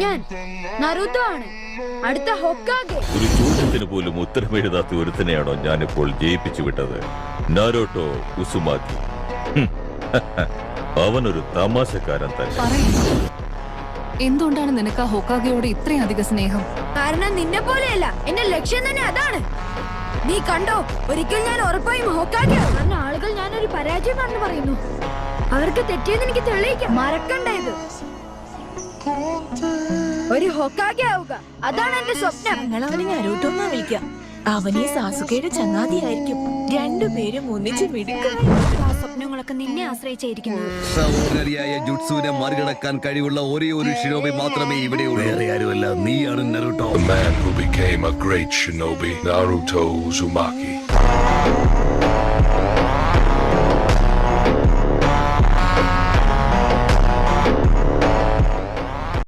ഞാൻ നരുട്ടോ ആണ്, അടുത്ത ഹൊക്കാഗെ. ഒരു ചോദ്യത്തിന് പോലും ഉത്തരമെഴുതാത്ത ഒരുത്തനെയാണോ ഞാനിപ്പോൾ ജയിപ്പിച്ചു വിട്ടത്? നാരുട്ടോ ഉസുമാക്കി. അവനൊരു തമാശക്കാരൻ തന്നെ. എന്തുകൊണ്ടാണ് നിനക്ക് ആ ഹൊക്കാഗെയോട് ഇത്രയും അധിക സ്നേഹം? കാരണം നിന്നെ പോലെയല്ല, എന്റെ ലക്ഷ്യം തന്നെ അതാണ്. നീ കണ്ടോ, ഒരിക്കൽ ഞാൻ ഉറപ്പായും ഹൊക്കാഗെ ആവും. കാരണം ആളുകൾ ഞാനൊരു പരാജയമാണെന്ന് പറയുന്നു. അവർക്ക് തെറ്റിയെന്ന് എനിക്ക് തെളിയിക്കാം. മറക്കണ്ട ഇത്. ഒരു ഹൊക്കാഗെ ആവുക, അതാണ് എന്റെ സ്വപ്നം. ഞങ്ങൾ അവനെ നരുട്ടോ എന്നാ വിളിക്കാം. അവനെ സാസുകയുടെ ചങ്ങാതിയായിരിക്കും. രണ്ടുപേരും ഒന്നിച്ച് മിടുക്കും. ആ സ്വപ്നങ്ങളൊക്കെ നിന്നെ ആശ്രയിച്ചായിരിക്കുന്നു. സഹോദരിയായ ജുട്സുവിനെ മറികടക്കാൻ കഴിവുള്ള ഒരേ ഒരു ഷിനോബി മാത്രമേ ഇവിടെയുള്ളൂ. വേറെ ആരുമല്ല, നീയാണ് നരുട്ടോ. The man who became a great shinobi, Naruto Uzumaki.